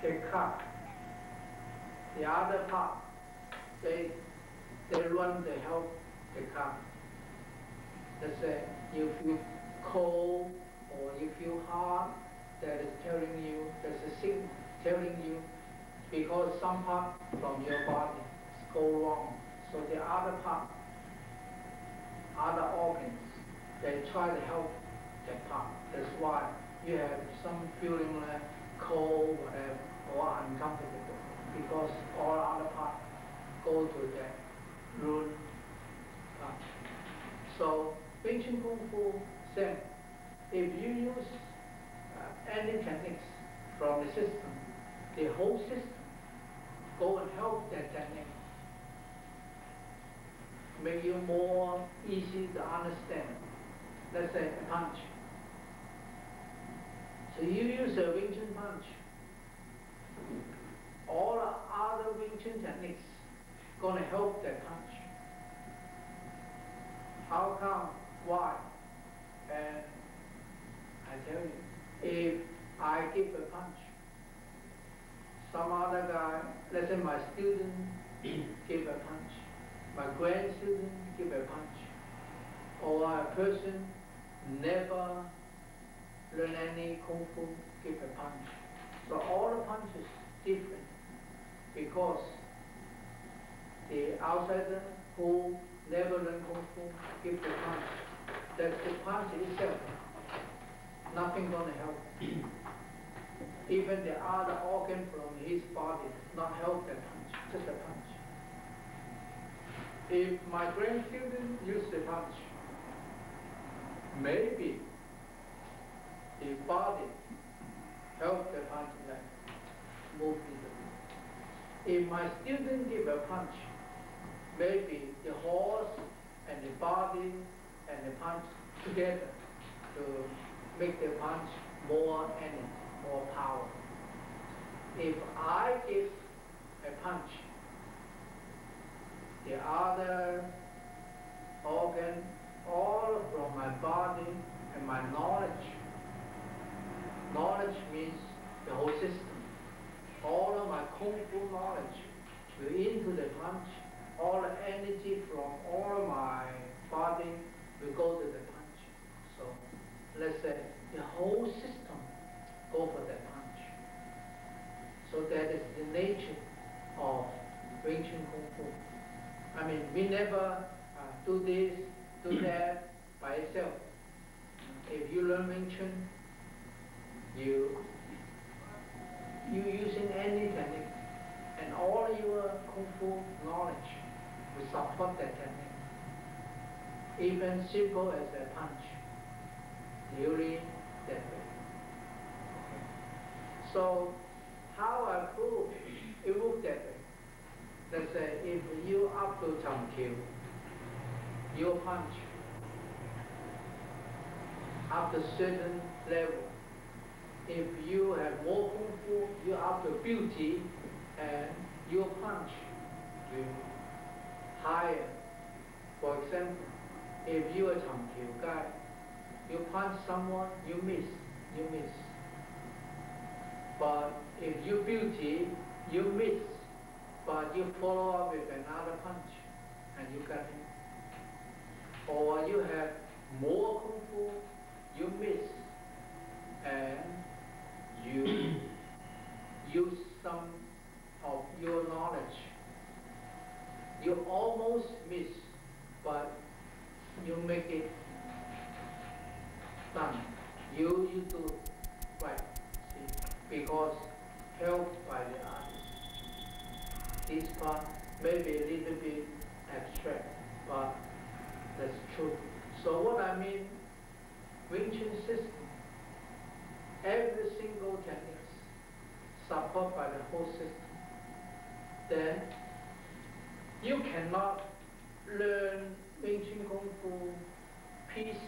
get cut. The other part, they run to help the cut. Let's say you feel cold or you feel hot, that is telling you, there's a signal telling you, because some part from your body go wrong. So the other part, other organs, they try to help that part. That's why you have some feeling like cold, whatever, or uncomfortable, because all other parts go to that root part. So Wing Chun Kung Fu said, if you use any techniques from the system, the whole system go and help that technique, make you more easy to understand. Let's say a punch. So you use a Wing Chun punch. All the other Wing Chun techniques gonna help that punch. How come? Why? And I tell you, if I give a punch, some other guy, let's say my student give a punch, my grandstudent give a punch, or a person never learn any Kung Fu give a punch. So all the punches different, because the outsider who never learn Kung Fu give the punch, that the punch itself, nothing gonna help. Even the other organ from his body does not help that punch, just a punch. If my grandstudent use the punch, maybe the body help the punch like move easily. If my student give a punch, maybe the horse and the body and the punch together to make the punch more energy, more power. If I give a punch, the other organ, all from my body and my knowledge. Knowledge means the whole system. All of my Kung Fu knowledge will into the punch. All the energy from all of my body will go to the punch. So let's say the whole system go for that punch. So that is the nature of Wing Chun Kung Fu. I mean, we never do this, do that by itself. If you learn Wing Chun, you using any technique, and all your Kung Fu knowledge will support that technique. Even simple as a punch, during that way. So how I prove it works that way. Let's say if you up to Cham Kiu, your punch up to certain level. If you have more Kung Fu, you up to beauty, and your punch will higher. For example, if you are Cham Kiu guy, you punch someone, you miss. But if you beauty, you miss, but you follow up with another punch, and you got him. Or you have more Kung Fu, you miss, and you use some of your knowledge. You almost miss, but you make it done. You do right, see, because helped by the others. This part may be a little bit abstract, but that's true. So what I mean, Wing Chun system, every single technique supported by the whole system. Then you cannot learn Wing Chun Kung Fu piece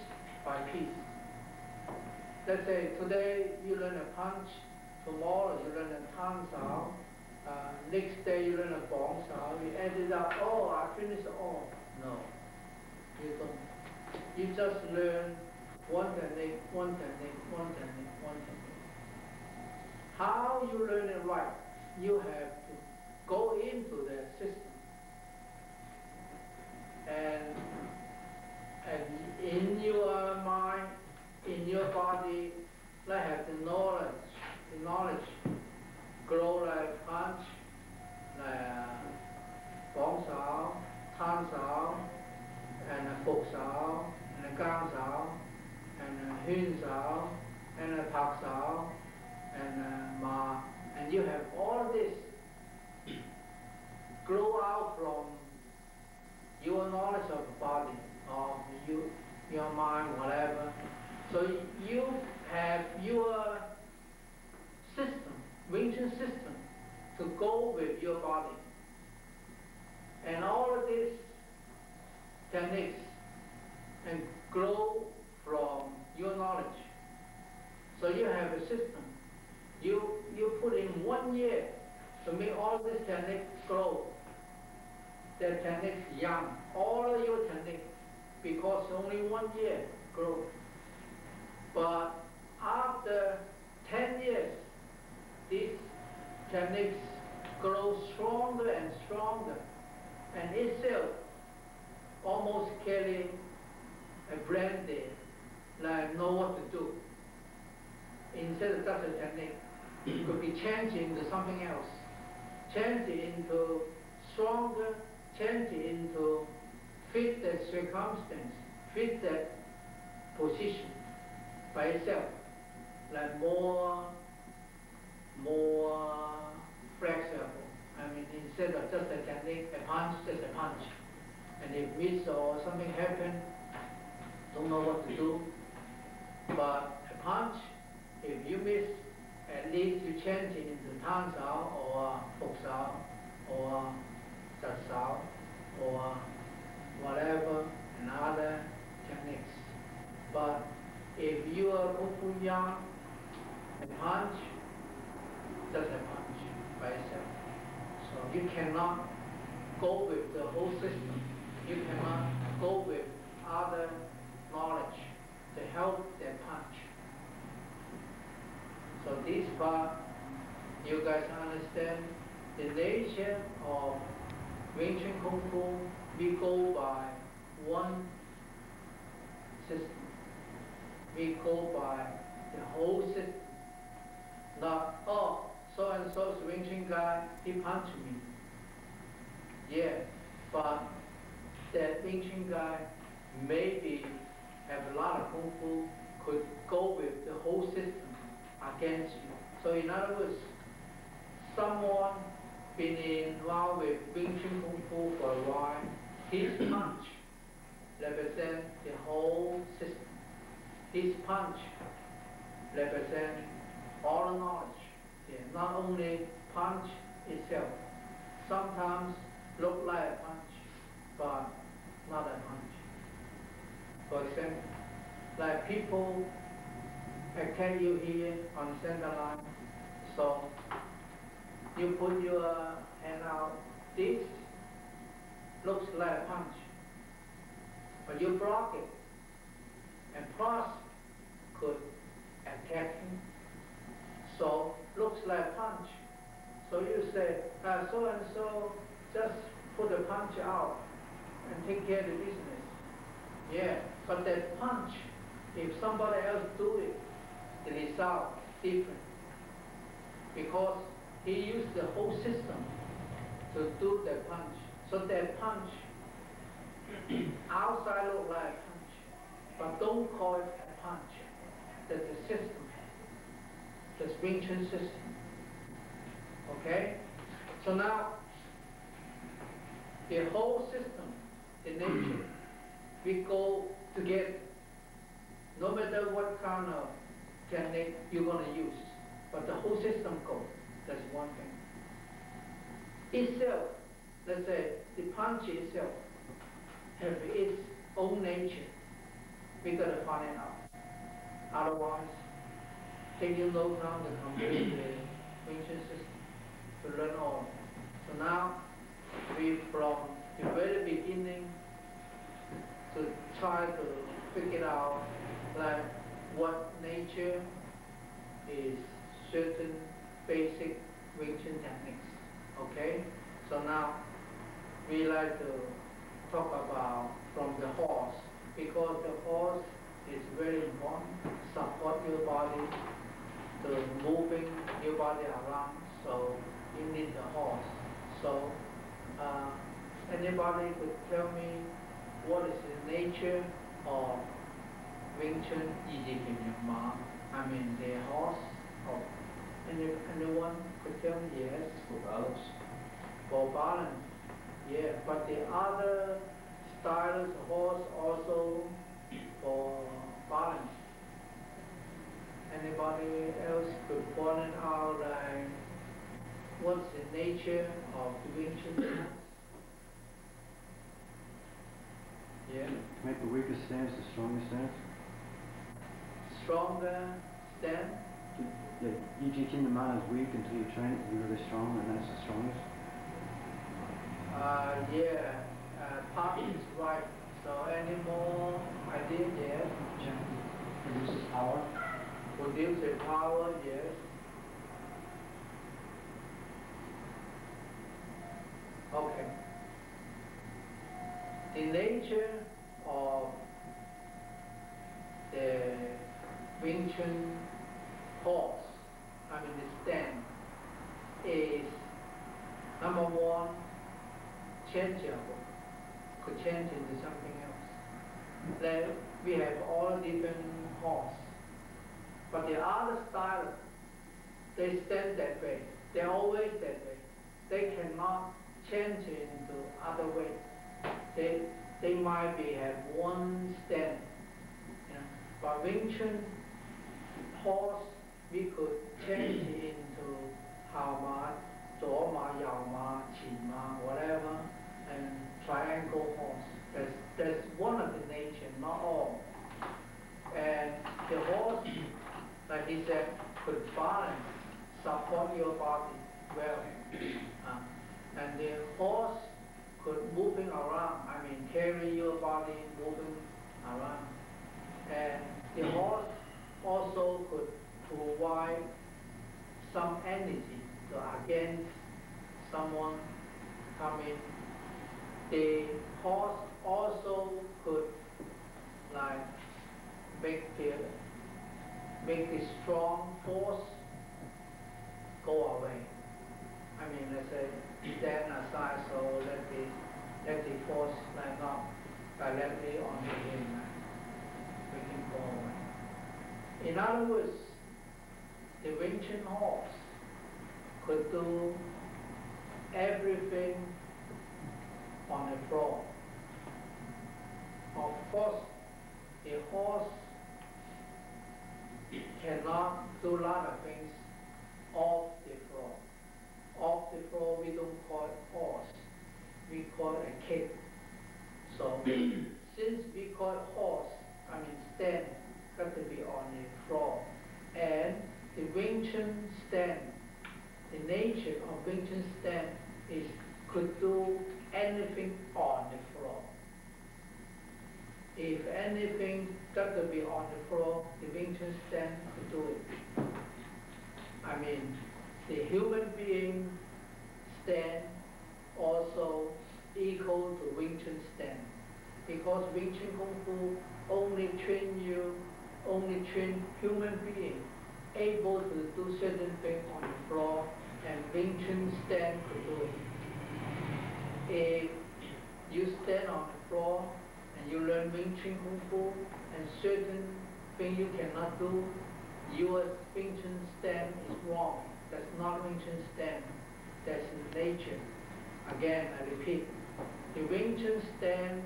by piece. Let's say today you learn a punch, tomorrow you learn a Tang Sao, next day you learn a Bong Sao, you add it up, oh, I finished all. No, you don't. You just learn one technique, one technique, one technique, one technique. how you learn it right, you have to go into the system and in your mind, in your body, like have the knowledge grow like punch, like bóng sáo, than sáo, and phục sáo, and gang sáo, and huyên sáo, and pak sáo, and ma, and you have all this grow out from your knowledge of the body, of your mind, whatever. So you have your system, Wing Chun system, to go with your body. And all of these techniques and grow from your knowledge. So you have a system. You put in 1 year to make all these techniques grow. The techniques young, all of your techniques, because only 1 year grow. But after 10 years, these techniques grow stronger and stronger, and itself almost carry a brand there, like know what to do. Instead of just a technique, it could be changed into something else, change it into stronger, change it into fit that circumstance, fit that position by itself, like more flexible. I mean, instead of just a technique, a punch, just a punch. And if miss or something happen, don't know what to do. But a punch, if you miss, at least you change it into Tan Sao or Fuk Sao or Zat Sao or whatever, and other techniques. But if you are Kung Fu young, a punch, just a punch by itself. So you cannot go with the whole system. You cannot go with other knowledge to help that punch. So this part, you guys understand the nature of Wing Chun Kung Fu. We go by one system. We go by the whole system. Not, oh, so and so's Wing Chun guy, he punched me. Yeah, but that Wing Chun guy maybe have a lot of Kung Fu, could go with the whole system against you. So in other words, someone been involved with Wing Chun Kung Fu for a while, his punch represents the whole system. His punch represents all the knowledge. Yeah, not only punch itself. Sometimes look like a punch, but not a punch. For example, like people attack you here on center line, so you put your hand out, this looks like a punch, but you block it, and plus could attack him, so looks like punch. So you say, so and so, just put the punch out and take care of the business. Yeah, but that punch, if somebody else do it, the result different. Because he used the whole system to do that punch. So that punch, outside look like a punch, but don't call it a punch. That's the system, the Wing Chun system. Okay? So now, the whole system, the nature, we go together. No matter what kind of technique you're going to use, but the whole system goes. That's one thing. Itself, let's say, the punch itself has its own nature. We got to find it out. Otherwise, taking no time to complete the Wing Chun system, to learn all. So now, we from the very beginning to try to figure out like what nature is certain basic Wing Chun techniques. Okay? So now we like to talk about from the horse, because the horse is very important. Support your body to moving your body around, so you need the horse. So anybody could tell me what is the nature of Wing Chun I mean the horse? Or anyone could tell me? Yes? For balance. For balance, yeah. But the other styles of horse also for balance. Anybody else could point out what's the nature of the Wing Chun? Yeah. Make the weakest stance the strongest stance. Stronger stance? Yeah, you teach the mind is weak until you train it to be really strong, and that's the strongest. Yeah, part is right. So any more idea? Yes. Produces power. Produces power, yes. Okay. The nature of the Wing Chun horse, I mean the stand, is number one, changeable, could change into something else. Then we have all different horse. But the other style, they stand that way. They're always that way. They cannot change into other way. They might have one stand. You know. But Wing Chun horse, we could change it into Hao Ma, Zhuo Ma, Yao Ma, Qi Ma, whatever, and triangle horse. That's one of the nature, not all. And the horse, like he said, could balance, support your body well. And the horse could moving around, I mean carry your body moving around. And the horse also could provide some energy against someone coming. The horse also could like make the strong force go away. I mean, let's say stand aside, so let the force like not directly on him, we can go away. In other words, the Wing Chun horse could do everything on the floor. Of course, the horse cannot do a lot of things off the floor. Off the floor, we don't call it horse. We call it a kick. So, since we call it horse, I mean stand, got to be on the floor. And the Wing Chun stand, the nature of Wing Chun stand is could do anything on the floor. If anything got to be on the floor, the Wing Chun stand could do it. I mean, the human being stand also equal to Wing Chun stand. Because Wing Chun Kung Fu only train human being able to do certain things on the floor, and Wing Chun stand could do it. If you stand on the floor and you learn Wing Chun Kung Fu, and certain things you cannot do, your Wing Chun stand is wrong. That's not Wing Chun stand. That's nature. Again, I repeat, the Wing Chun stand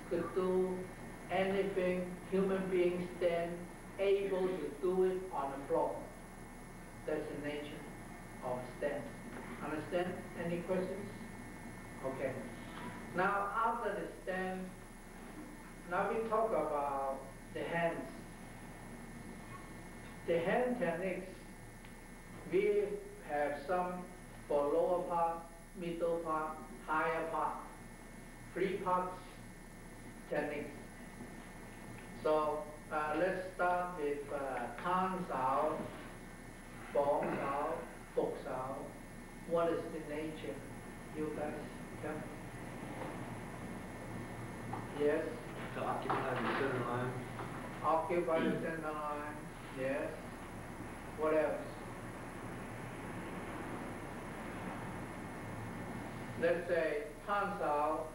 could do anything human beings stand able to do it on the floor. That's the nature of stand. Understand? Any questions? Okay. Now after the stand, now we talk about the hands. The hand techniques, we have some for lower part, middle part, higher part, 3 parts techniques. So let's start with Tan Sao, Bong Sao, folks out. What is the nature? You guys tell me. Yes? To occupy the center line. Occupy the center line. Yes. What else? Let's say turns out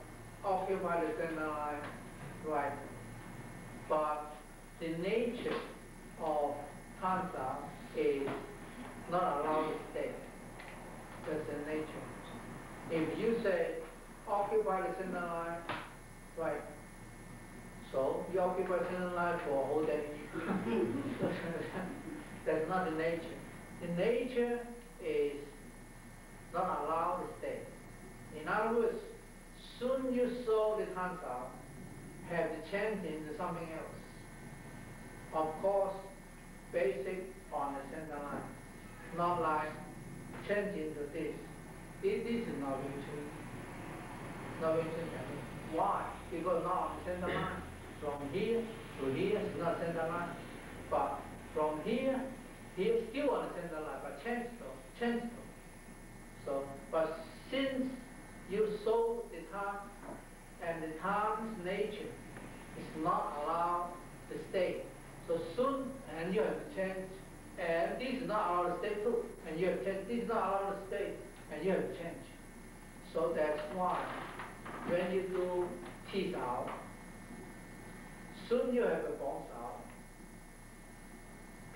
occupy the center line, right? But the nature of turns out is not allowed to stay. That's the nature. If you say occupy the center line, right? So you occupy the center line for a whole day. That's not the nature. The nature is not allowed to stay. In other words, soon you saw the tansa have to change into something else. Of course, basic on the center line. Not like change into this. This is not Wing Chun. Not Wing Chun technique. Why? Because not on the center line. From here to here is not center line. But from here still on the center line, but change though. So, but since you saw the time, and the time's nature is not allowed to stay. So soon, and you have to change, and this is not allowed to stay too, and you have to change, this is not allowed to stay, and you have to change. So that's why when you do teeth out, soon you have a bones out.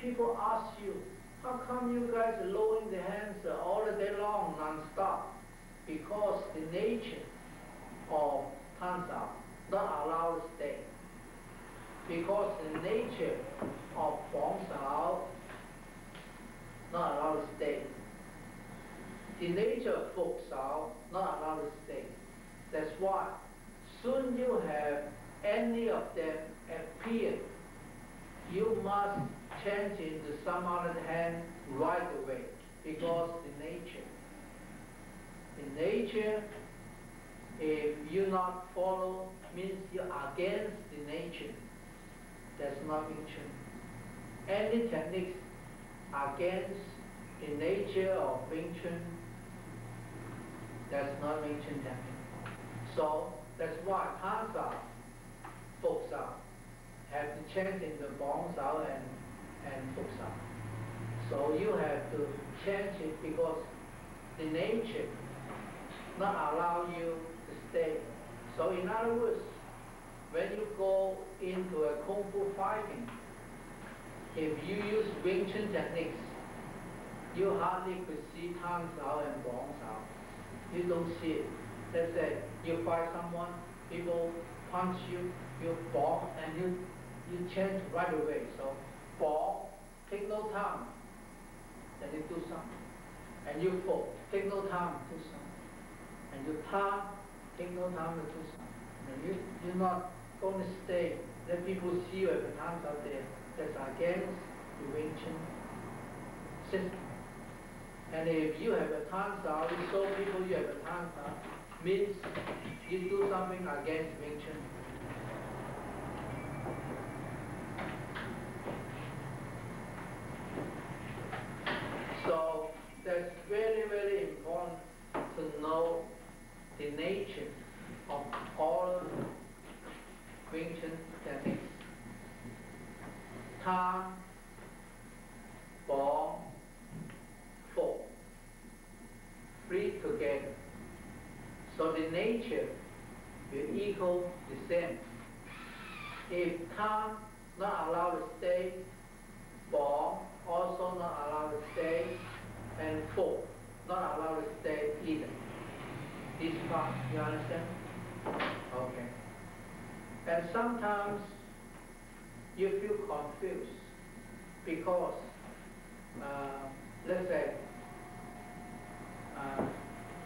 People ask you, how come you guys are lowering the hands all the day long, non-stop? Because the nature of tansa not allowed to stay. Because the nature of bongsao not allowed to stay. The nature of foksao not allowed to stay. That's why soon you have any of them appear, you must change into some other hand right away, because the nature, if you not follow, means you're against the nature. That's not Wing Chun. Any techniques against the nature of Wing Chun, that's not Wing Chun technique. So that's why tansa, foksa, have to change into bongsao and foksa. So you have to change it because the nature not allow you to stay. So in other words, when you go into a Kung Fu fighting, if you use Wing Chun techniques, you hardly could see Tansao and Bongsao. You don't see it. Let's say you fight someone, people punch you, you bong, and you change right away. So bong, take no time, then you do something. And you fall, take no time to do something. And you turn, take no time to do something. And you're not going to stay. Let people see you at the times out there. That's against the Wing Chun system. And if you have a tansa, you show people you have a tansa, means you do something against Wing Chun. So that's very, very important to know the nature of all Wing Chun techniques. Tan, ball, four, three together. So the nature will equal the same. If tan not allowed to stay, ball also not allowed to stay, and four not allowed to stay either. This part, you understand? Okay. And sometimes you feel confused because, let's say,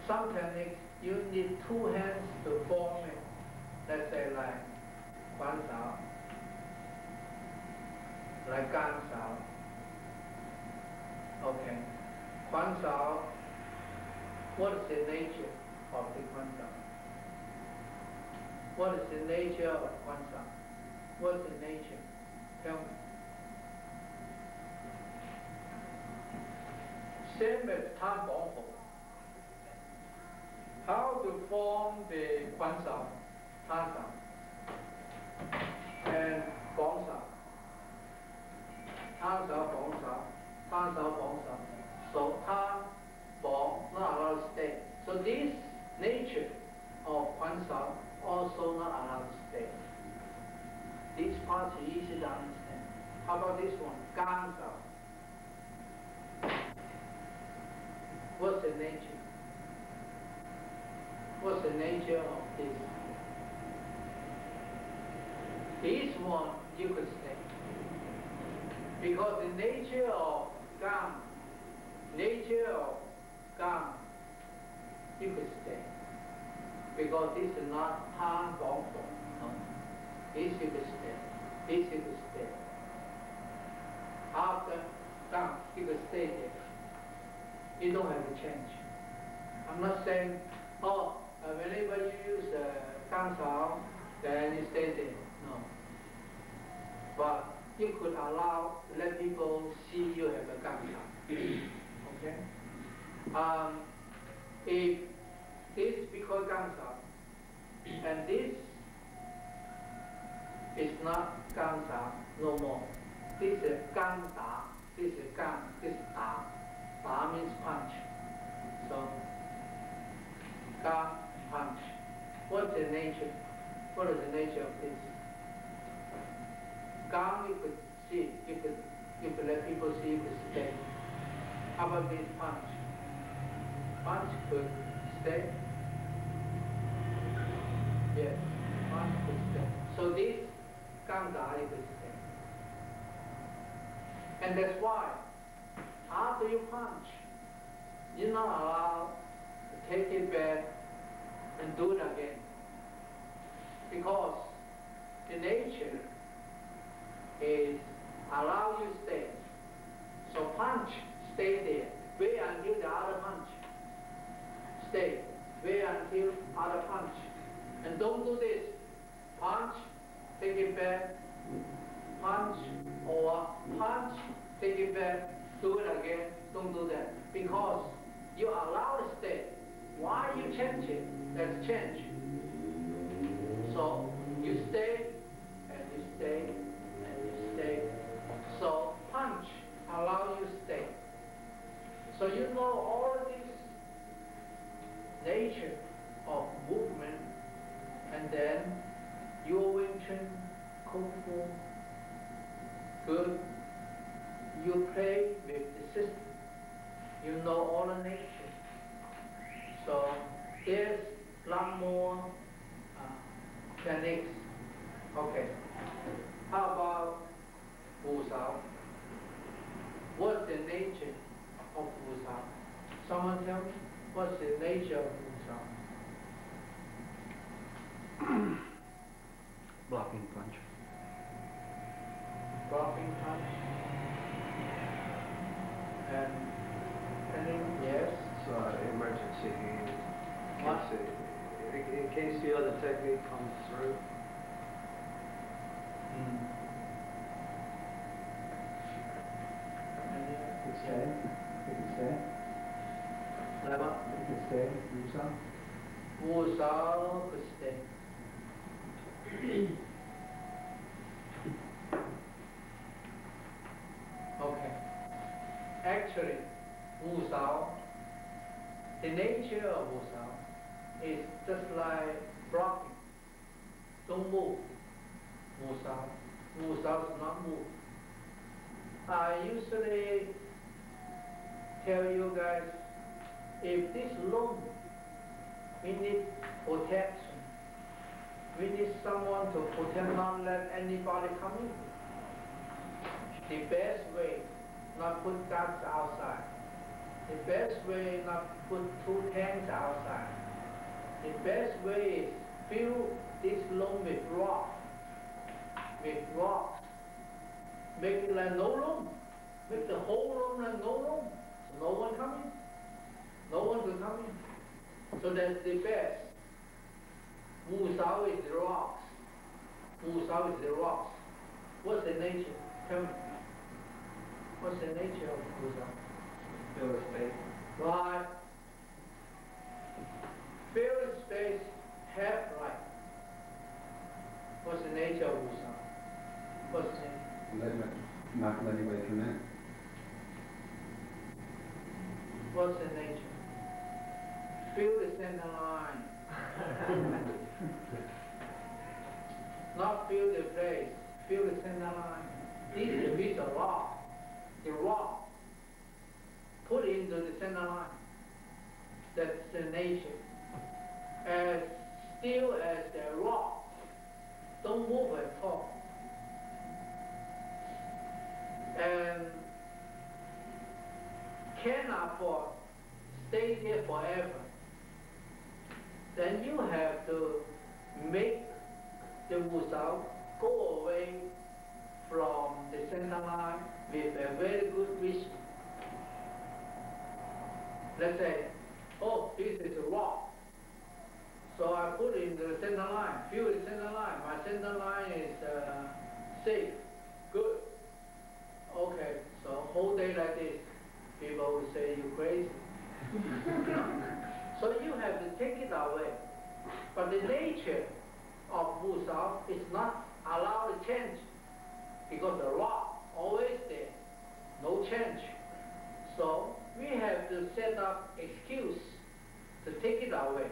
some techniques you need two hands to form it. Let's say like Quan Sao, like Gan Sao. Okay. Quan Sao, what is the nature of the Quan Sao? What is the nature of Quan Sao? What is the nature? Tell me. same as Tan Bong Ho. How to form the Quan Sao, Tan Sao, and Bong Sao. Tan Sao, Bong Sao, Tan Sao, Bong Sao. So Tan, Bong, not allowed to stay. So this nature of Quan Sao also not allowed to stay. This part is easy to understand. How about this one? Gang Sao. What's the nature? What's the nature of this? This one you could stay. Because the nature of Gang, you could stay. Because this is not Tan Bong Ho. No. This you could stay. This you could stay. After Gang, you could stay there. You don't have to change. I'm not saying, oh, whenever you use Gang Sao, then you stay there. No. But you could allow, let people see you have a Gang Sao. Okay? If this because Gang Sao, and this is not Gang Sao no more. This is Gang Da, this is Gang, this is Da. Da means punch. So, Gang, punch. What's the nature? What is the nature of this? Gang you could see, you could let people see, you could stay. How about this punch? Punch could stay. Yes, punch could stay. So this Gang Da you could stay. And that's why after you punch, you're not allowed to take it back and do it again. Because the nature is allow you stay. So punch, stay there. Wait until the other punch. Stay. Wait until other punch. And don't do this. Punch, take it back. Punch, or punch, take it back, do it again. Don't do that. Because you allow to stay. Why you change it? That's change. So you stay, and you stay, and you stay. So punch, allow you stay. So you know all this nature of movement, and then you Wing Chun, Kung Fu, good. You play with the system. You know all the nature. So there's a lot more techniques. Okay. How about Wu Sao? What's the nature of Wu Sao? Someone tell me, what's the nature of Wu Sao? Blocking punch. Blocking punch. And then, yes. So emergency. What? In case the other technique comes through. You can stay. You can stay. Like what? You can stay. Wu Sao. Wu Sao could stay. Okay. Actually, Wu Sao, the nature of Wu Sao is just like blocking. Don't move. Wu Sao. Wu Sao does not move. I usually tell you guys, if this room, we need protection. We need someone to protect, not let anybody come in. The best way, not put guards outside. The best way, not put 2 tanks outside. The best way is fill this room with rock. With rocks. Make it like no room. Make the whole room like no room. So no one come in. No one will come in. So that's the best. Wu Sao is the rocks. Wu Sao is the rocks. What's the nature? Tell me. What's the nature of Wu Sao? Fill the space. Right. Fill the space, half right. What's the nature of Wu Shao? What's the nature? Not let anybody come in. What's the nature? Fill the center line. Not fill the place, fill the center line. This is a piece of rock. The rock put into the center line. That's the nature. As still as the rock, don't move at all. And cannot stay there forever. Then you have to make the Wu Shao go away from the center line with a very good vision. Let's say, oh, this is a rock. So I put in the center line, fill the center line. My center line is safe, good. Okay, so whole day like this, people will say you crazy. So you have to take it away. But the nature of Wu Shao is not allowed to change because the rock always there, no change. So we have to set up excuse to take it away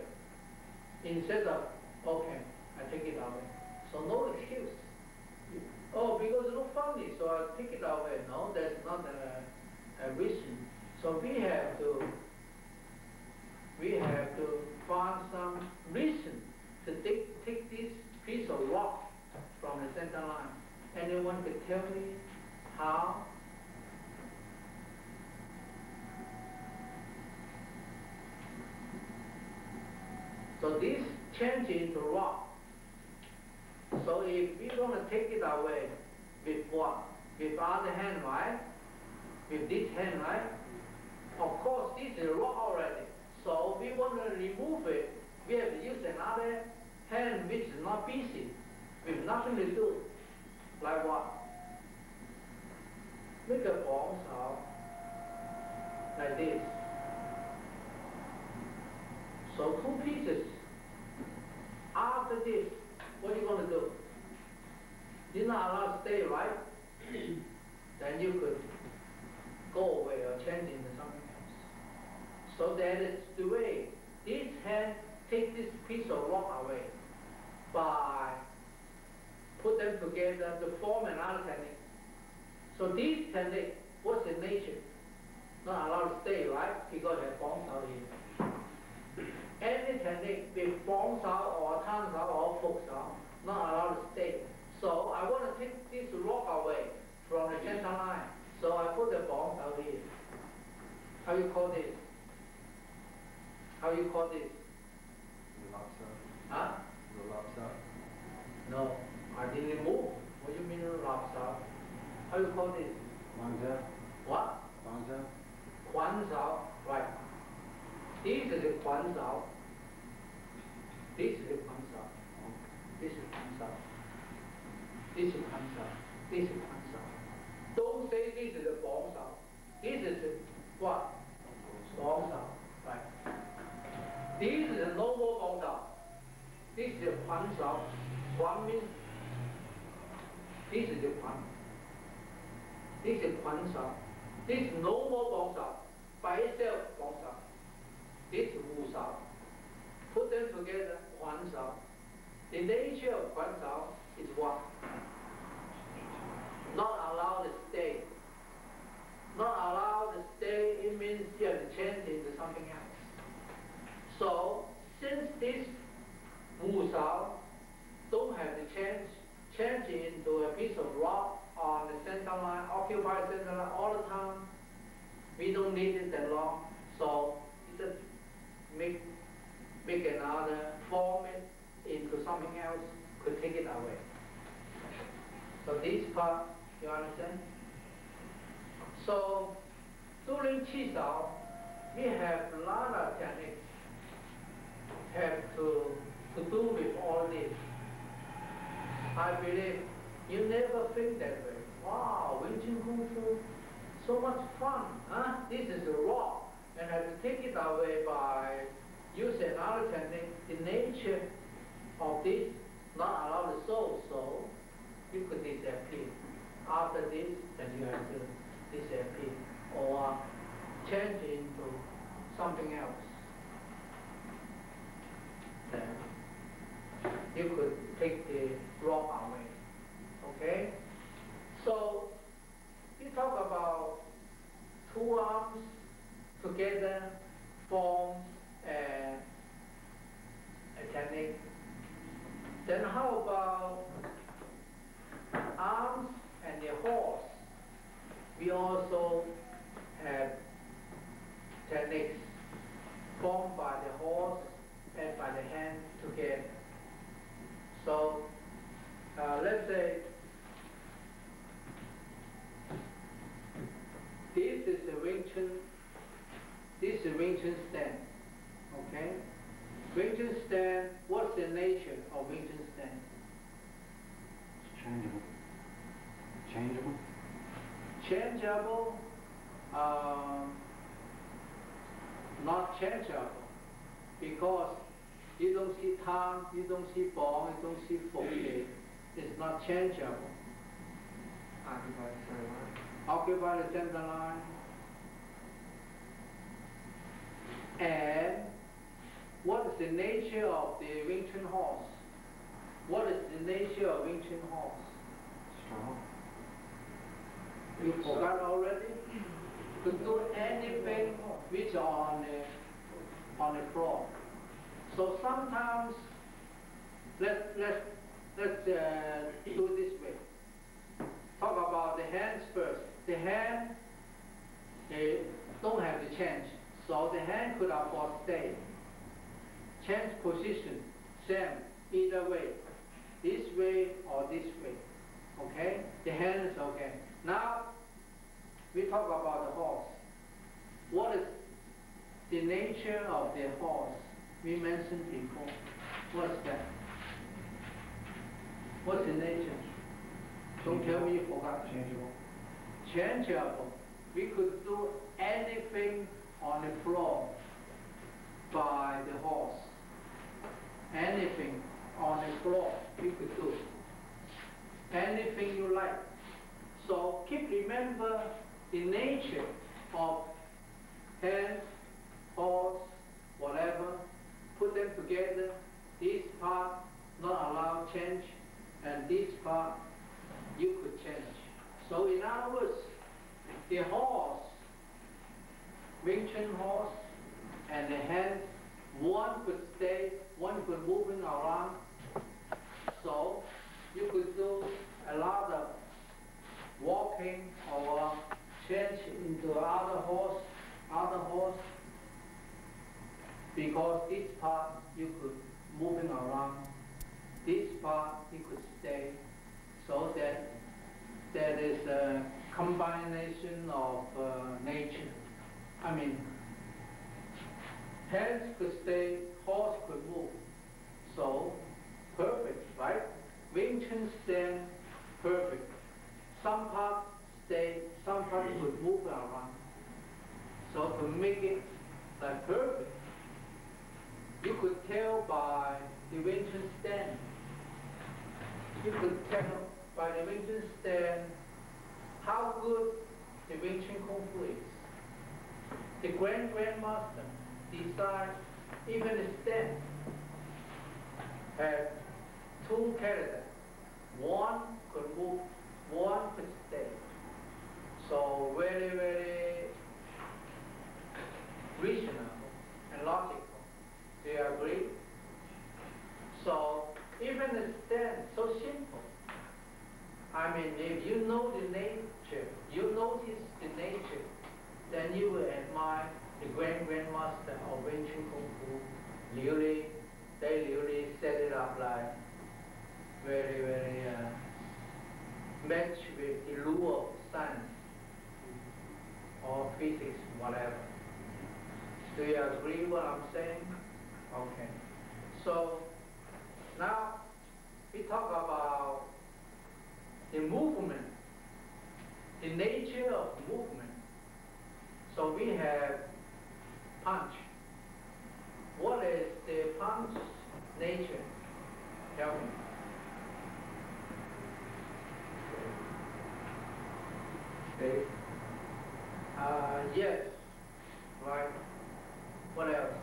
instead of, okay, I take it away. So no excuse. Oh, because it looks funny, so I take it away. No, that's not a reason. So we have to find some reason to take this piece of rock from the center line. Anyone can tell me how? So this change into rock. So if we're going to take it away with what? With other hand, right? With this hand, right? Of course, this is rock already. So we want to remove it. We have to use another hand which is not busy, with nothing to do. Like what? Make a bomb sound like this. So two pieces. After this, what are you going to do? You're not allowed to stay, right? Then you could go away or change into something else. So that is the way. This hand take this piece of rock away by put them together to form another technique. So this technique, what's the nature? Not allowed to stay, right? Because it forms out here. Any technique with Bong Shao or Tan Shao or Fuk Shao, not allowed to stay. So I want to take this rock away from the center line. So I put the Bong Shao here. How you call this? How you call this? Huh? No, I didn't move. What do you mean Lap Shao? How you call this? What? Quan Shao. Right. This is the Quan Shao. This is the Quan Shao. This is Quan Shao. This is Quan Shao. This is Quan Shao. Don't say this is the Bong Shao. This is the what? Bong Shao. Right. This is the normal Bong Shao. This is the Quan Shao. Quan means this is the Quan. This is Quan Shao. This is normal Bong Shao. By itself, Bong Shao. This is Wu Shao. Put them together, Quan Shao. The nature of Quan Shao is what? Not allowed to stay. Not allowed to stay, it means you have to change into something else. So, since this Wu Shao don't have to change into a piece of rock on the center line, occupy the center line all the time, we don't need it that long. So, just make another, form it into something else, could take it away. So this part, you understand? So during Qi Shao, we have a lot of techniques have to do with all this. I believe you never think that way. Wow, Wen Qing Kung Fu, So much fun, huh? This is a rock, and I have to take it away by using another technique. The nature of this not allow the soul, so you could disappear. After this, then you have to disappear or change into something else. Then you could take the rock away. Okay? So we talk about two arms together form a technique. Then how about arms and the horse? We also have techniques formed by the horse and by the hand together. So let's say this is a Wing Chun. This is a Wing Chun stand. Okay? Wing Chun stand, what's the nature of Wing Chun stand? It's changeable. Changeable? Changeable, not changeable, because you don't see Tang, you don't see Bong, you don't see Fo. It's not changeable. Occupy the center line. And what is the nature of the Wing Chun horse? What is the nature of Wing Chun horse? Strong. You forgot already? To do anything which on the floor. So sometimes let's do this way. Talk about the hands first. The hand, they don't have to change. So the hand could afford stay. Change position, same, either way. This way or this way. Okay? The hand is okay. Now, we talk about the horse. What is the nature of the horse? We mentioned before. What's that? What's the nature? Don't tell me you forgot. Changeable. Changeable. We could do anything on the floor by the horse. Anything on the floor we could do. Anything you like. So keep remember the nature of hand, horse, whatever. Put them together. This part not allowed change, and this part you could change. So in other words, the horse, Wing Chun horse, and the hand, one could stay, one could moving around. So you could do a lot of walking or change into other horse, because this part you could moving around, this part you could stay, so that there is a combination of nature. I mean, hands could stay, horse could move. So, perfect, right? Wing Chun stand, perfect. Some part stay, some part could move around. So to make it like perfect, you could tell by the Wing Chun stand. You could tell by the Wing Chun stand how good the Wing Chun Kung Fu is. The Grandmaster decides even the stand have two characters. One could move, one could stay. So very, very reasonable and logical. Do you agree? So even the stand, so simple. I mean, if you know the nature, you notice the nature, then you will admire the Grandmaster of Wing Chun Kung Fu. They really set it up like very, very match with the law of science or physics, whatever. Do you agree what I'm saying? Okay. So now we talk about the movement, the nature of movement. punch nature. Tell me. State. Yes. Right. What else?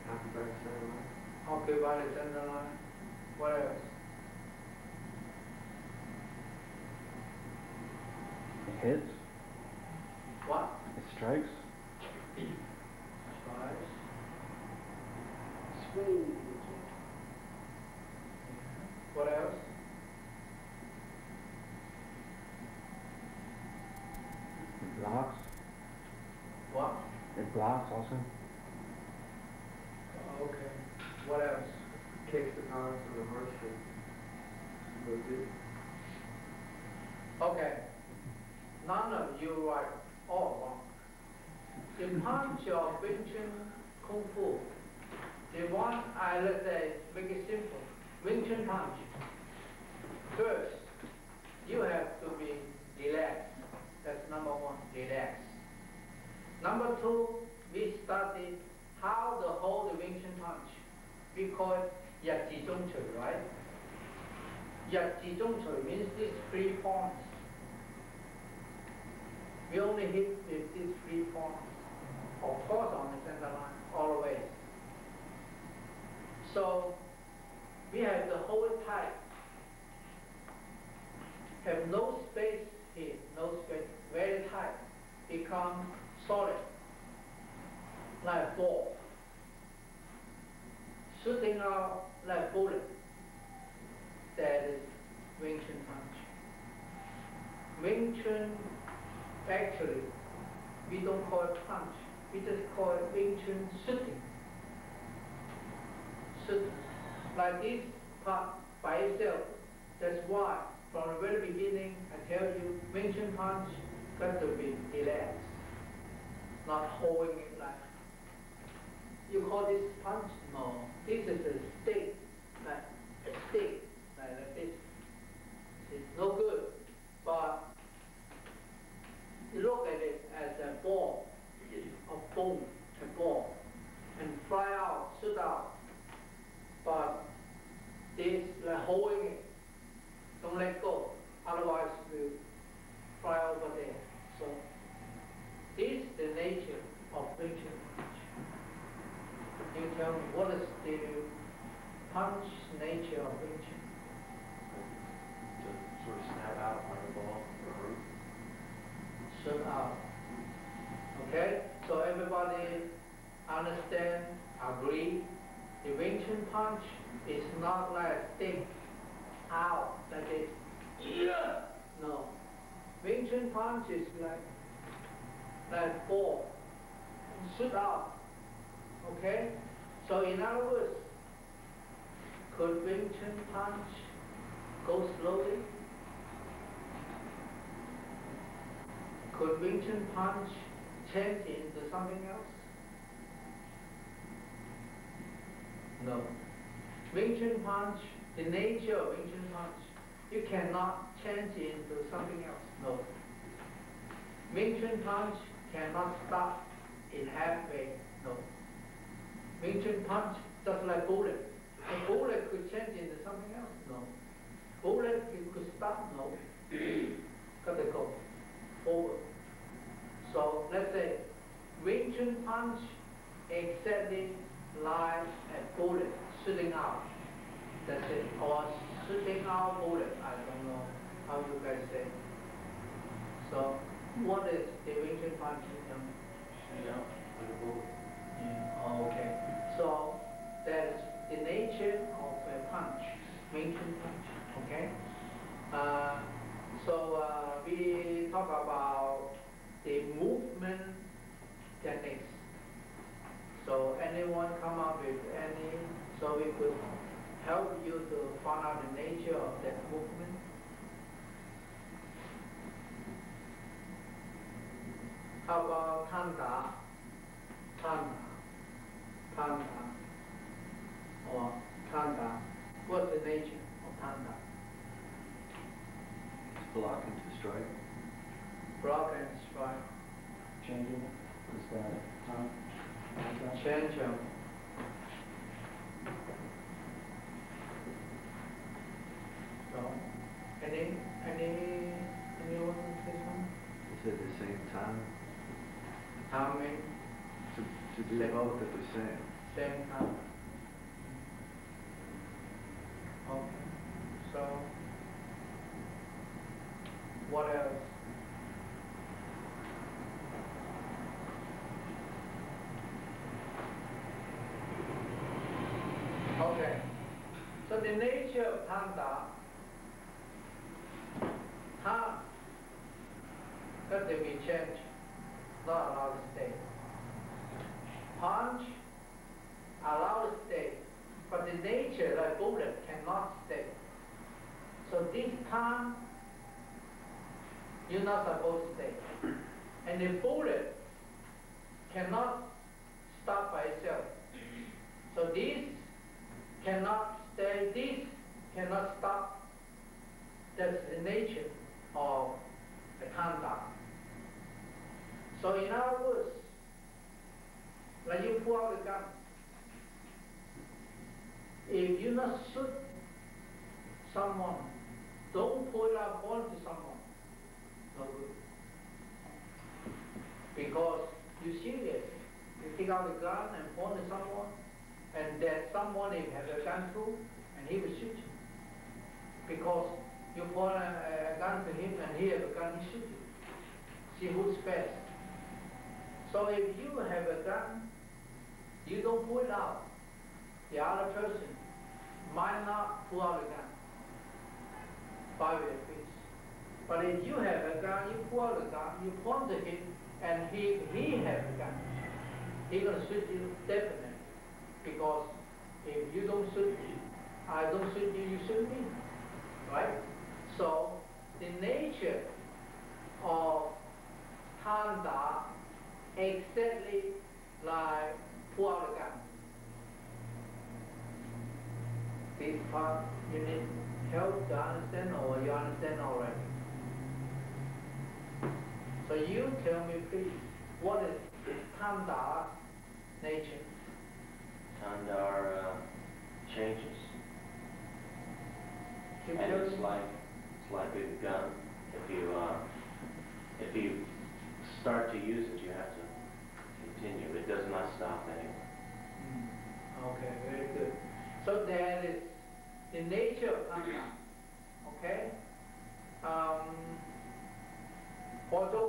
Occupy the center line. Occupy the center line. What else? It hits, What? it strikes, Strikes. Swing. What else? it blocks, What? it blocks also. Okay. What else? Kicks the balance of the horse and goes deep. Okay. None of you are all wrong. The punch of Wing Chun Kung Fu, the one let's say, make it simple. Wing Chun punch. First, you have to be relaxed. That's number one, relax. Number two, we study how to hold the Wing Chun punch. We call it MoyYatNature, right? MoyYatNature means these 3 points. We only hit with these 3 points. Of course on the center line, always. So we have to hold it tight. Have no space here, no space, very tight. Become solid, like ball. Shooting out like bullet. That is Wing Chun punch. Wing Chun, actually, we don't call it punch. We just call it Wing Chun shooting. Shooting. Like this part by itself. That's why, from the very beginning, I tell you, Wing Chun punch got to be relaxed. Not holding it like. You call this punch? No. This is a stick, like a stick, like this. It's no good. But you look at it as a ball, a bone, a ball, and fly out, shoot out. But this, like holding it, don't let go, otherwise it will fly over there. So this is the nature of Wing Chun punch. You tell me, what is the punch nature of Wing Chun? To sort of snap out like a ball or a root. Shoot out. Okay? So everybody understand, agree? The Wing Chun punch is not like stick out like this. Yeah. No. Wing Chun punch is like ball. Shoot out. Okay? So in other words, could Wing Chun punch go slowly? Could Wing Chun punch change into something else? No. Wing Chun punch, the nature of Wing Chun punch, you cannot change into something else. No. Wing Chun punch cannot stop in halfway. No. Wing Chun punch just like bullet. A bullet could change into something else. No. Bullet it could stop. No. Got to go forward. So let's say Wing Chun punch exactly like a bullet shooting out. That's it. Or shooting out bullet. I don't know how you guys say. So what is the Wing Chun punch? Yeah, like a bullet. Yeah. Oh, okay. So that is the nature of a punch, Wing Chun punch. Okay. We talk about the movement techniques. So anyone come up with any, so we could help you to find out the nature of that movement. How about Tanda? Tanda. Or Tanda. What's the nature of Tanda? It's blocking to strike. Block and strike. changeable? Is that time? Change them. So, anyone say something? Is it the same time? Timing, To do both at the same? same time. Okay. So, what else? Okay. So the nature of Tanda, time that they will change, not allow to stay. Punch, allow to stay, but the nature, like bullet, cannot stay. So this time, you're not supposed to stay. And the bullet cannot stop by itself. So this cannot stay, this cannot stop. That's the nature of the Tanda. So in other words, like you pull out the gun, if you not shoot someone, don't pull it out onto someone. No good. Because you're serious. You take out the gun and point at someone, and that someone if has a gun too, and he will shoot you. Because you point a gun to him and he has a gun, he shoots you. See who's best. So if you have a gun, you don't pull it out. The other person might not pull out the gun. Fire your face. But if you have a gun, you pull out the gun, you point to him, and he has a gun. He's going to shoot you definitely. Because if you don't shoot me, I don't shoot you, you shoot me. Right? So the nature of Tanda exactly like pull out a gun. This part you need help to understand, or you understand already? So you tell me please, what is Tanda nature? Tanda are changes. Keep And telling it's me. like a gun. If you start to use it, you have to continue. It does not stop anywhere. Okay, very good. So that is the nature of Tanda. Okay? Photo.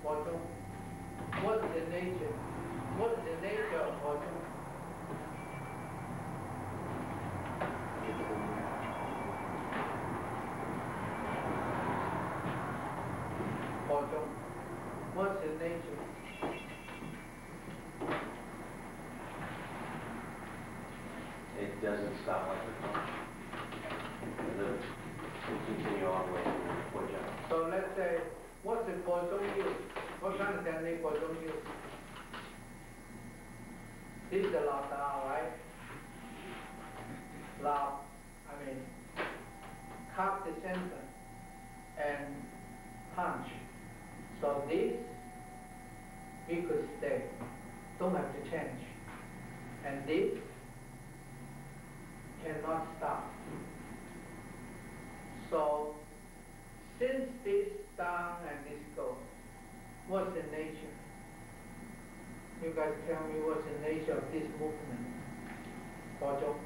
What is the nature? What is the nature of photo? Photo. What's the nature? It doesn't stop like the punch. It continue all the way to the foot. So let's say, what's the photo use? What kind of technique photo use? This is the lockdown, right? Lock, cut the center and punch. So this, we could stay, don't have to change. And this cannot stop. So, since this down and this goes, what's the nature? You guys tell me what's the nature of this movement. Bojo?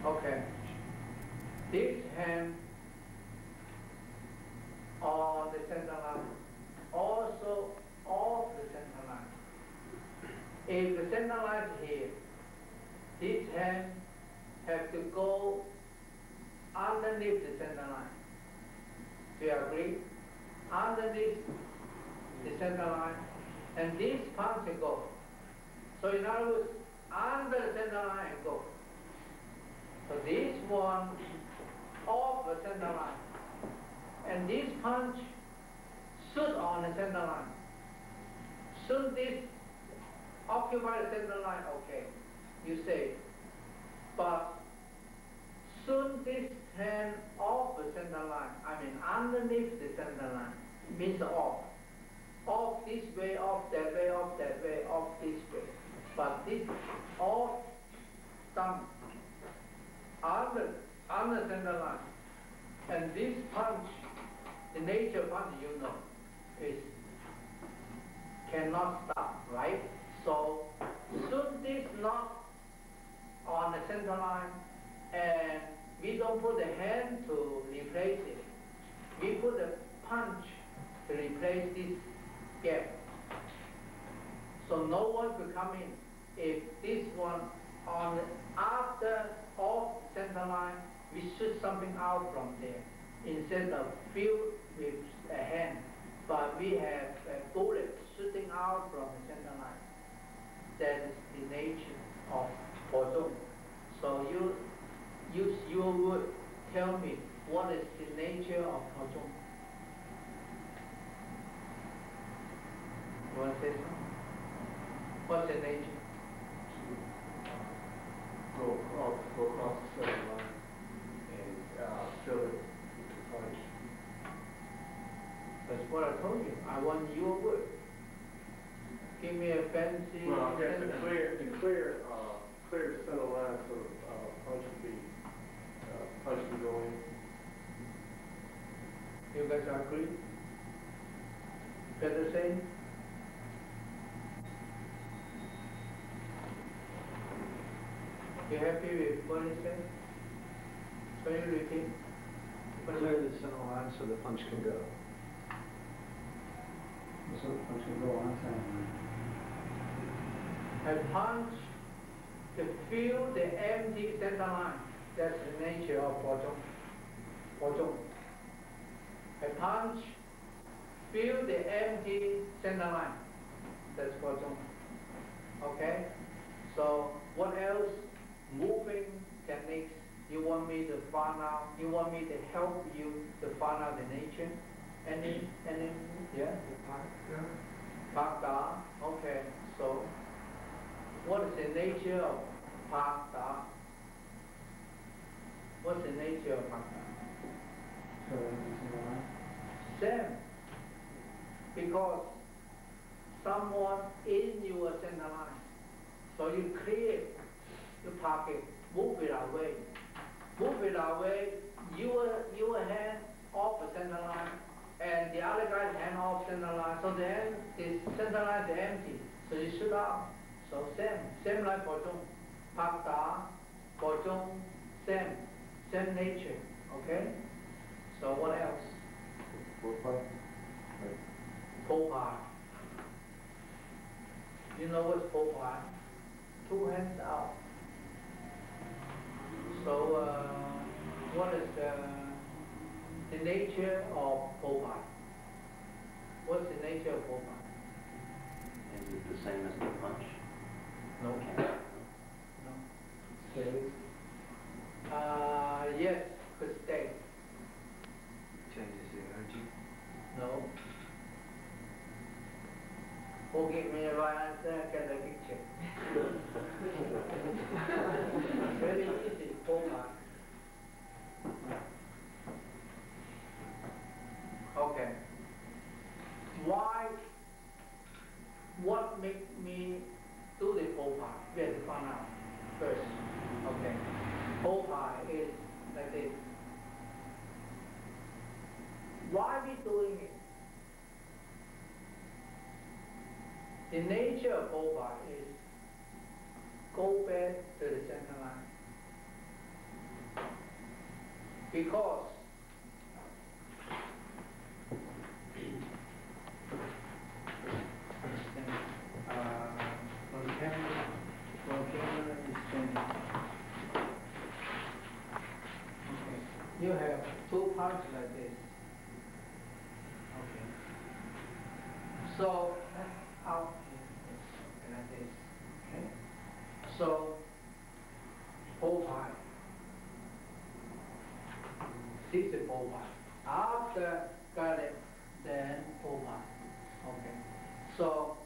Okay. This hand on the center line, also off the center line. If the center line is here, this hand has to go underneath the center line. Do you agree? Underneath the center line, and this punch will go. So in other words, under the center line and go. So this one off the center line. And this punch shoot on the center line. soon this occupy the center line, okay, you say, but soon this turn off the center line, I mean underneath the center line, means off. Off this way, off that way, off that way, off this way. But this off done under center line. And this punch, the nature punch, you know, is cannot stop, right? So soon this not on the center line, and we don't put the hand to replace it. We put the punch to replace this gap. So no one could come in. If this one on after off center line, we shoot something out from there instead of fill with a hand. But we have a bullet shooting out from the center line. That is the nature of Bozong. So you use your word. Tell me what is the nature of Bozong. You want to say something? What's the nature? Go across the center line and fill it with the punch. That's what I told you. I want your word. Give me a fancy Well, I guess sentence. the clear center line so punch can go in. You guys agree? Better say? You happy with what he said? So you repeat. Clear the center line so the punch can go. So the punch can go on time. A punch to fill the empty center line. That's the nature of Bozong. A punch fill the empty center line. That's Bozong. Okay? So what else? Moving techniques. You want me to find out? You want me to help you to find out the nature? Any? Yeah. Pakda. Okay. So, what is the nature of Pakda? What's the nature of Pakda? So it's in line. Same. Because someone in your center line. So you clear it, you park it, move it away. Move it away, your hand off the center line, and the other guy's hand off center line. So the center line is empty. So you shoot out. So same like Bozong. Pakda, Bozong, same nature. Okay? So what else? Popeye. You know what's Popeye? Two hands out. So what is the nature of Popeye? What's the nature of Popeye? Is it the same as the punch? No. No. Stay. Yes, could stay. Changes the energy. No. Forgive me if I answer, get the picture. Very easy, Popeye. Okay. Why? What make me do the Popeye? We have to find out first. Okay. Popeye is like this. Why we doing it? The nature of Popeye is go back to the center line. Because you have two parts like this. Okay. So that's out here, like this. Okay. So Popeye. This is Popeye. After got it, then Popeye. Okay. So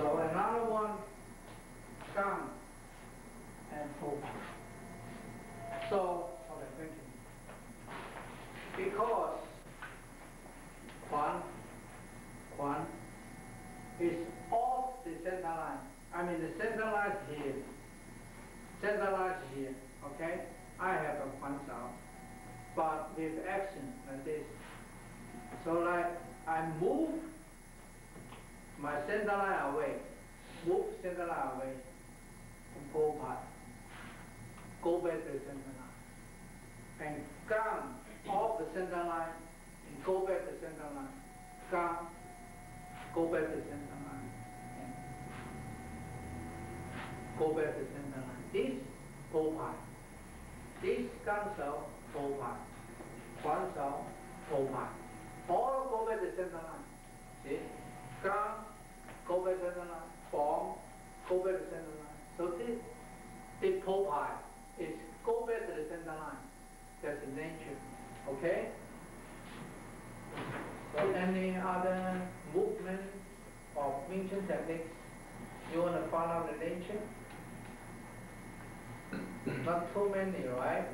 So another one, gun and hope. So, okay, thank you. Because one is off the center line. I mean the center line is here. Center line is here, okay? I have a Kwan Sao, but with action like this. So like I move my center line away, move center line away, and go back. Go back to the center line. And gun off the center line and go back to the center line. Gun, go back to the center line. And go back to the center line. This go back. This gun cell go back. One cell go back. All go back to the center line. See? Gun, go back to the center line. Bomb, go back to the center line. So this Popeye is go back to the center line. That's the nature. Okay? So any other movement of Wing Chun techniques? You want to find out the nature? Not too many, right?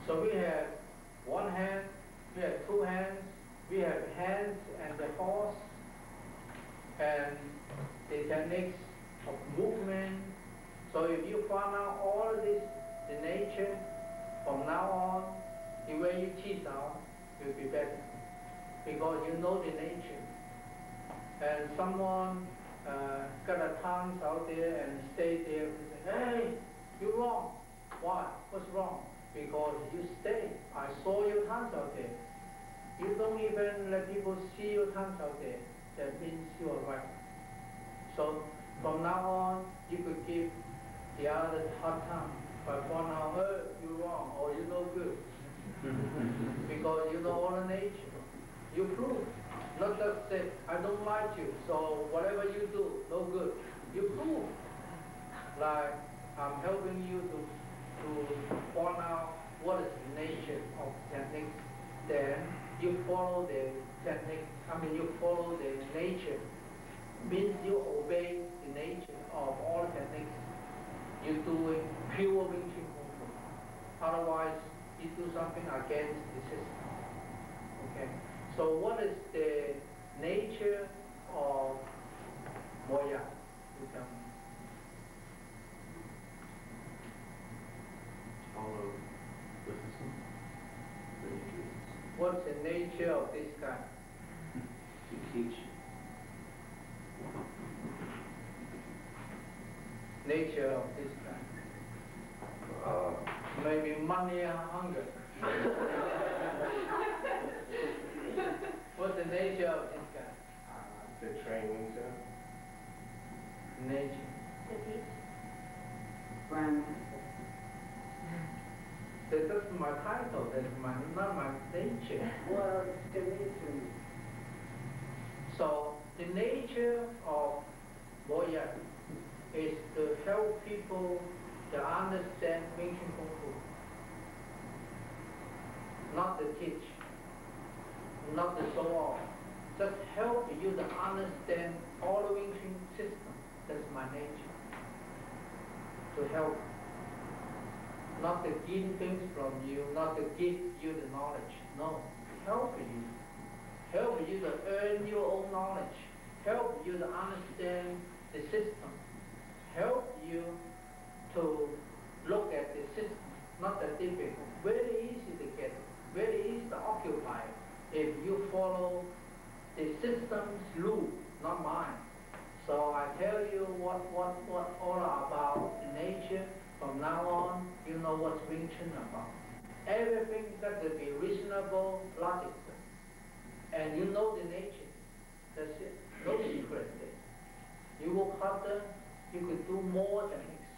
So we have one hand, we have two hands, we have hands and the horse, and the techniques of movement. So if you find out all of this, the nature, from now on, the way you teach out will be better. Because you know the nature. And someone got a tongue out there and stay there and say, hey, you're wrong. Why? What's wrong? Because you stay. I saw your tongue out there. You don't even let people see your tongue out there. That means you are right. So from now on, you could give the other hard time. But for now, you're wrong or you're no good. Because you know all the nature. You prove. Not just say, I don't like you, so whatever you do, no good. You prove. Like, I'm helping you to point out what is the nature of techniques. Then you follow the technique, you follow the nature. Means you obey the nature of all techniques. You're doing pure Wing Chun Kung Fu. Otherwise, you do something against the system. Okay? So what is the nature of Moya? You tell me. Follow the system. What's the nature of this guy? To teach. Nature of this guy? Maybe money and hunger. What's the nature of this guy? The training, sir. Nature. To teach. That's my title, that's not my nature. Well, the nature. So the nature of Moya is to help people to understand Wing Chun Kung Fu. Not to teach, not to show off. Just help you to understand all the Wing Chun system. That's my nature. To help. Not to gain things from you, not to give you the knowledge. No, help you. Help you to earn your own knowledge. Help you to understand the system. Help you to look at the system. Not that difficult. Very easy to get. Very easy to occupy. If you follow the system's rule, not mine. So I tell you what all about the nature. From now on, you know what's Wing Chun about. Everything got to be reasonable, logical. And you know the nature. That's it. No secret there. You work harder, you could do more techniques.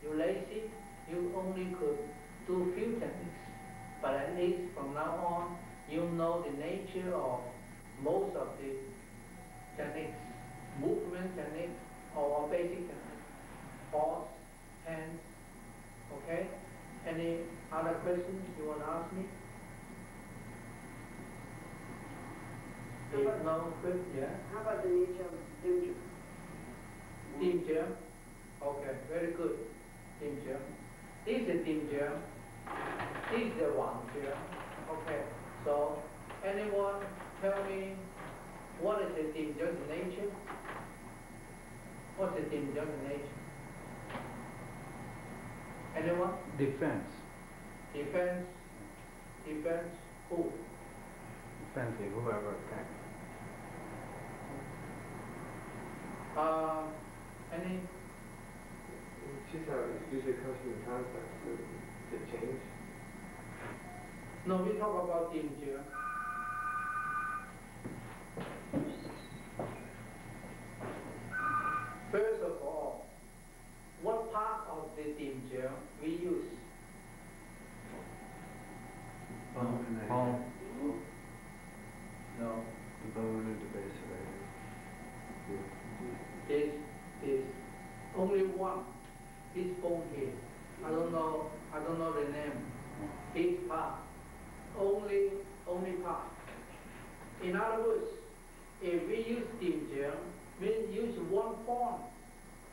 You're lazy, you only could do few techniques. But at least from now on, you know the nature of most of the techniques. Movement techniques or basic techniques. Horse, hands. Okay? Any other questions you want to ask me? If no, good, yeah? How about the nature of danger? Dim germ. Okay, very good. Dim germ. This is dim germ. This is the Wang germ. Okay. So, anyone tell me what is the dim germ in nature? What's the dim germ in nature? Anyone? Defense. Defense. Defense. Who? Defending whoever attacks. Any? She's how it usually comes from the contact, so does it change? No, we talk about dim germ. First of all, what part of the dim germ we use? Bone and Bone. No. the bone and the base of it. This only one. This bone here. I don't know the name. This part. Only part. In other words, if we use dim germ, we use one point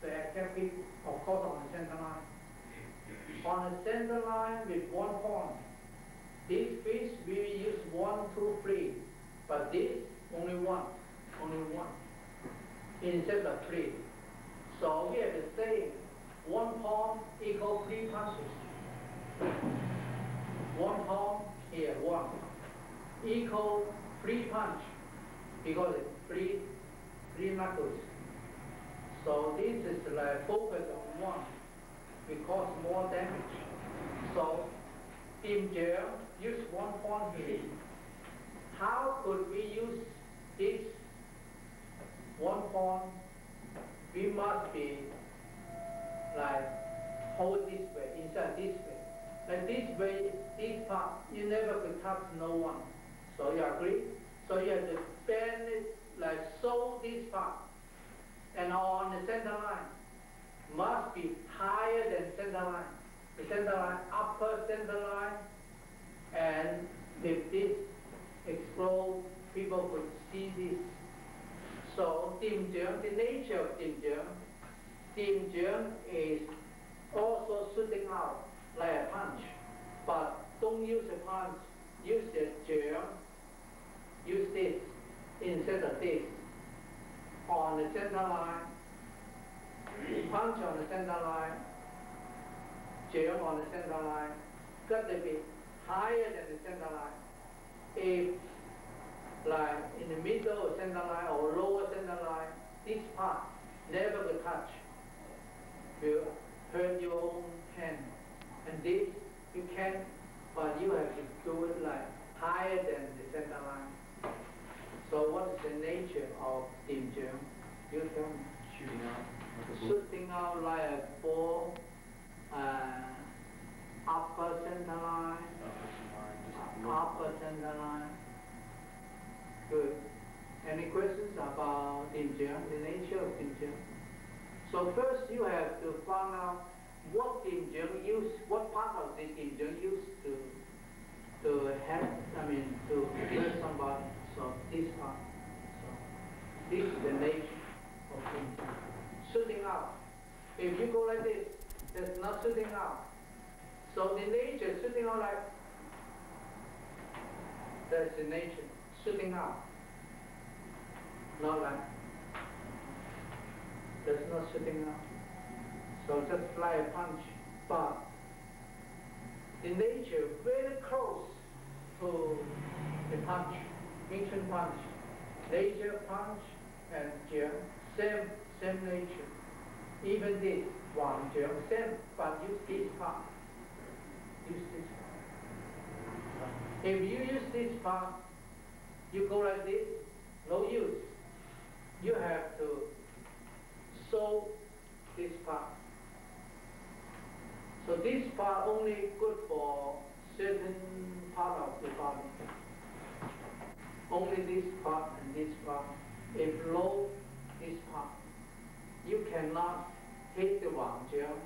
to attack people, of course on the center line. On the center line with one point. This fish we use 1, 2, 3, but this only one, instead of 3. So we have the same, 1 point equal 3 punches. 1 point here, 1 equal 3 punch because it's 3 knuckles. So this is like focus on 1, it causes more damage. So dim germ use 1 point here. How could we use this 1 point? We must be like hold this way, inside this way. And this way, this part, you never could touch no one. So you agree? So you have to bend it like so this part. And on the center line must be higher than center line. The center line, upper center line, and if this explode, people could see this. So dim germ, the nature of dim germ is also shooting out like a punch, but don't use a punch, use the germ, use this instead of this. On the center line, punch on the center line, germ on the center line, got to be higher than the center line. If like in the middle of center line or lower center line, this part never will touch. Will hurt your own hand. And this you can, but you have to do it like higher than the center line. So what is the nature of dim germ? You tell me. Shooting out. Shooting out like a ball, upper center line, upper center line. Good. Any questions about dim germ, the nature of dim germ? So first you have to find out what dim germ use, what part of the dim germ used to help, to hurt somebody. So this part. So this is the nature of dim germ. Shooting out. If you go like this, there's not shooting out. So the nature is shooting out like, that's the nature, shooting out. Not like, that's not shooting out. So just fly a punch, but the nature very close to the punch, ancient punch. Nature punch and germ, same nature. Even this one germ, same, but use this part. Use this part. If you use this part, you go like this, no use. You have to sew this part. So this part only good for certain part of the body. Only this part and this part. If below this part, you cannot hit the Wang germ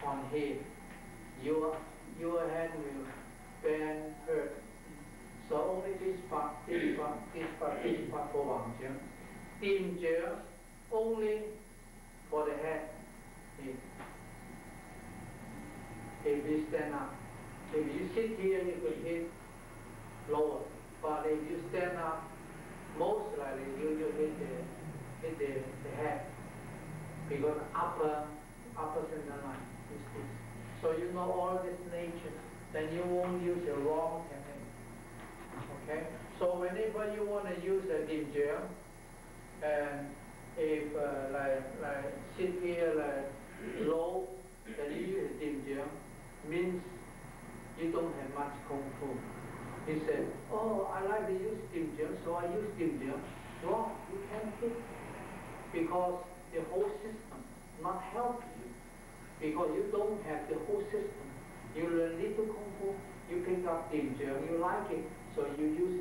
on here. Your hand will bend, hurt. So only this part, this part, this part, this part for Wang germ. Dim germ only for the head. If you stand up, if you sit here, you will hit lower. But if you stand up, most likely you hit the head, because upper center line is this. So you know all this nature, then you won't use the wrong technique. Okay? So whenever you want to use a dim gel, and if like sit here like low, then you use a dim gel, means you don't have much kung fu. He said, oh, I like to use dim gel, so I use dim gel. Wrong, you can't hit, because the whole system not help you, because you don't have the whole system. You learn little kung fu, you pick up dim gel, you like it, so you use